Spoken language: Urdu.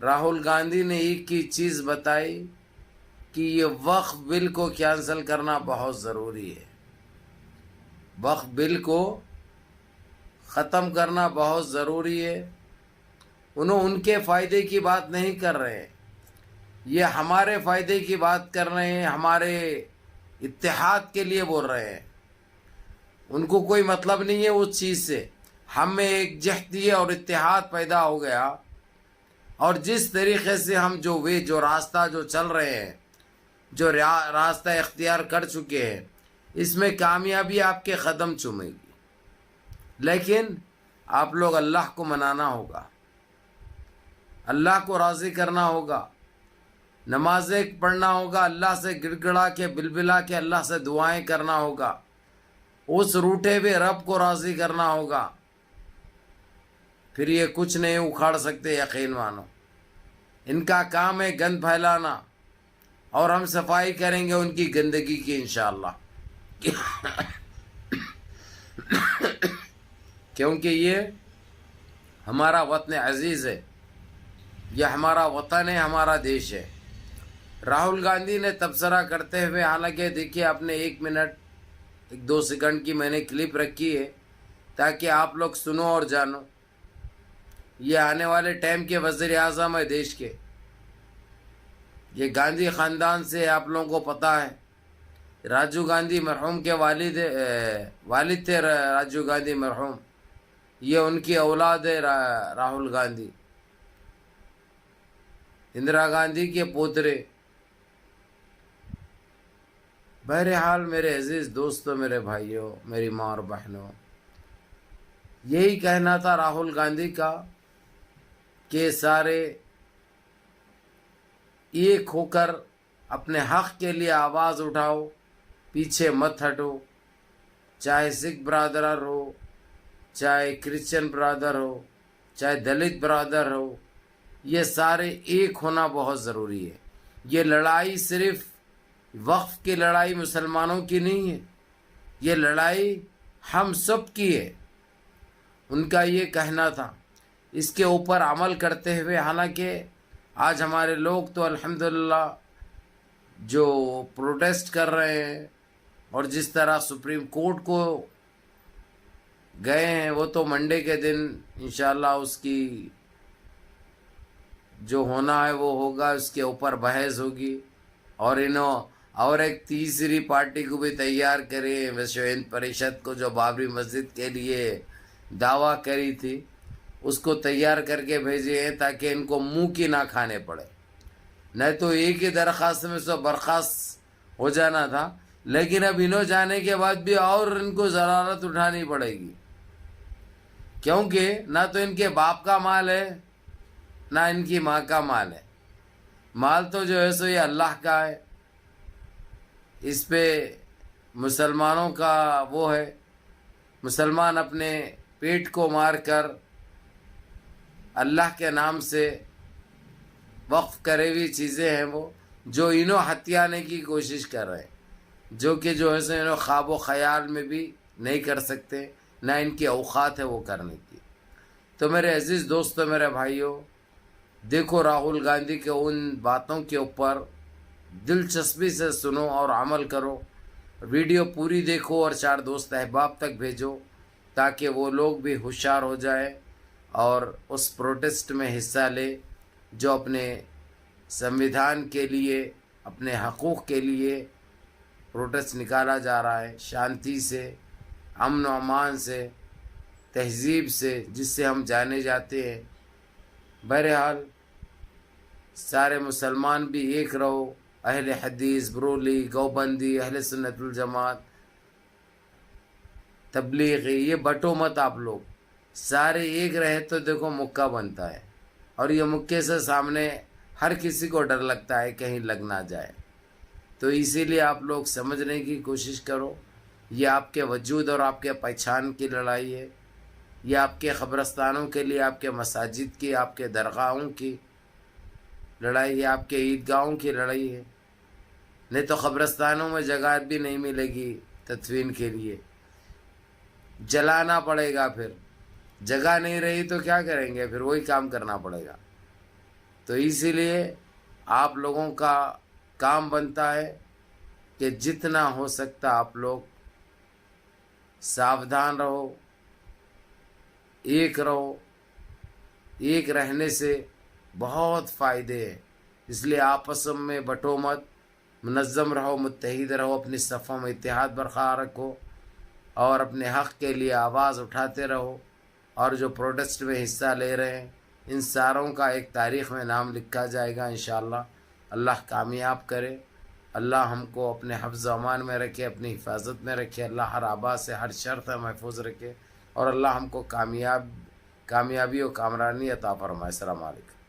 راہل گاندھی نے ایک ہی چیز بتائی کہ یہ وقف بل کو کینسل کرنا بہت ضروری ہے، وقف بل کو ختم کرنا بہت ضروری ہے۔ ان کے فائدے کی بات نہیں کر رہے ہیں، یہ ہمارے فائدے کی بات کر رہے ہیں، ہمارے اتحاد کے لیے بول رہے ہیں۔ ان کو کوئی مطلب نہیں ہے اس چیز سے۔ ہم میں ایک جہتی اور اتحاد پیدا ہو گیا، اور جس طریقے سے ہم جو راستہ جو چل رہے ہیں، جو راستہ اختیار کر چکے ہیں، اس میں کامیابی آپ کے قدم چومے گی، لیکن آپ لوگ اللہ کو منانا ہوگا، اللہ کو راضی کرنا ہوگا، نمازیں پڑھنا ہوگا، اللہ سے گڑ گڑا کے بلبلا کے اللہ سے دعائیں کرنا ہوگا، اس روٹے پہ رب کو راضی کرنا ہوگا، پھر یہ کچھ نہیں اکھاڑ سکتے، یقین مانو۔ ان کا کام ہے گند پھیلانا، اور ہم صفائی کریں گے ان کی گندگی کی انشاءاللہ، کیونکہ یہ ہمارا وطن عزیز ہے، یہ ہمارا وطن ہے، ہمارا دیش ہے۔ راہل گاندھی نے تبصرہ کرتے ہوئے، حالانکہ دیکھیے آپ نے 1 منٹ 2 سیکنڈ کی میں نے کلپ رکھی ہے تاکہ آپ لوگ سنو اور جانو۔ یہ آنے والے ٹائم کے وزیر اعظم ہے دیش کے، یہ گاندھی خاندان سے آپ لوگوں کو پتہ ہے۔ راجیو گاندھی مرحوم کے والد تھے، راجیو گاندھی مرحوم، یہ ان کی اولاد ہے راہل گاندھی، اندرا گاندھی کے پوترے۔ بہرحال میرے عزیز دوستوں، میرے بھائیوں، میری ماں اور بہنوں، یہی کہنا تھا راہل گاندھی کا کہ سارے ایک ہو کر اپنے حق کے لیے آواز اٹھاؤ، پیچھے مت ہٹو، چاہے سکھ برادر ہو، چاہے کرسچن برادر ہو، چاہے دلت برادر ہو، یہ سارے ایک ہونا بہت ضروری ہے۔ یہ لڑائی صرف وقف کی لڑائی مسلمانوں کی نہیں ہے، یہ لڑائی ہم سب کی ہے۔ ان کا یہ کہنا تھا، اس کے اوپر عمل کرتے ہوئے، حالانکہ آج ہمارے لوگ تو الحمدللہ جو پروٹیسٹ کر رہے ہیں اور جس طرح سپریم کورٹ کو گئے ہیں، وہ تو منڈے کے دن انشاءاللہ اس کی جو ہونا ہے وہ ہوگا، اس کے اوپر بحث ہوگی، اور ایک تیسری پارٹی کو بھی تیار کرے، وشو ہند پریشد کو جو بابری مسجد کے لیے دعویٰ کری تھی، اس کو تیار کر کے بھیجے ہیں تاکہ ان کو منہ کی نہ کھانے پڑے۔ نہیں تو ایک ہی درخواست میں سب برخاست ہو جانا تھا، لیکن اب انہوں جانے کے بعد بھی اور ان کو ضرورت اٹھانی پڑے گی، کیونکہ نہ تو ان کے باپ کا مال ہے، نہ ان کی ماں کا مال ہے۔ مال تو جو ہے سو یہ اللہ کا ہے، اس پہ مسلمانوں کا وہ ہے، مسلمان اپنے پیٹ کو مار کر اللہ کے نام سے وقف کرے ہوئی چیزیں ہیں وہ، جو انہوں ہتھیانے کی کوشش کر رہے ہیں، جو کہ جو ہے سو انہوں خواب و خیال میں بھی نہیں کر سکتے، نہ ان کی اوقات ہے وہ کرنے کی۔ تو میرے عزیز دوستو، میرے بھائیوں، دیکھو راہل گاندھی کے ان باتوں کے اوپر دلچسپی سے سنو اور عمل کرو، ویڈیو پوری دیکھو اور 4 دوست احباب تک بھیجو تاکہ وہ لوگ بھی ہوشیار ہو جائے اور اس پروٹیسٹ میں حصہ لے جو اپنے سمویدھان کے لیے، اپنے حقوق کے لیے پروٹیسٹ نکالا جا رہا ہے، شانتی سے، امن و امان سے، تہذیب سے، جس سے ہم جانے جاتے ہیں۔ بہرحال سارے مسلمان بھی ایک رہو، اہل حدیث، برولی، گوبندی، اہل سنت الجماعت، تبلیغی، یہ بٹو مت، آپ لوگ سارے ایک رہے تو دیکھو مکہ بنتا ہے، اور یہ مکے سے سامنے ہر کسی کو ڈر لگتا ہے کہیں لگ نہ جائے، تو اسی لیے آپ لوگ سمجھنے کی کوشش کرو، یہ آپ کے وجود اور آپ کے پہچان کی لڑائی ہے، یہ آپ کے قبرستانوں کے لیے، آپ کے مساجد کی، آپ کے درگاہوں کی لڑائی ہے، آپ کے عیدگاہوں کی لڑائی ہے، نہیں تو قبرستانوں میں جگہ بھی نہیں ملے گی تدفین کے لیے، جلانا پڑے گا، پھر جگہ نہیں رہی تو کیا کریں گے، پھر وہی کام کرنا پڑے گا۔ تو اسی لیے آپ لوگوں کا کام بنتا ہے کہ جتنا ہو سکتا آپ لوگ ساودھان رہو، ایک رہو. ایک رہنے سے بہت فائدے ہیں، اس لیے آپس میں بٹو مت، منظم رہو، متحد رہو، اپنی صفوں میں اتحاد برقرار رکھو اور اپنے حق کے لیے آواز اٹھاتے رہو. اور جو پروٹیسٹ میں حصہ لے رہے ہیں ان ساروں کا ایک تاریخ میں نام لکھا جائے گا انشاءاللہ. اللہ کامیاب کرے، اللہ ہم کو اپنے حفظ و امان میں رکھے، اپنی حفاظت میں رکھے، اللہ ہر آباد سے ہر شر سے محفوظ رکھے اور اللہ ہم کو کامیابی و کامرانی عطا فرمائے. السلام علیکم.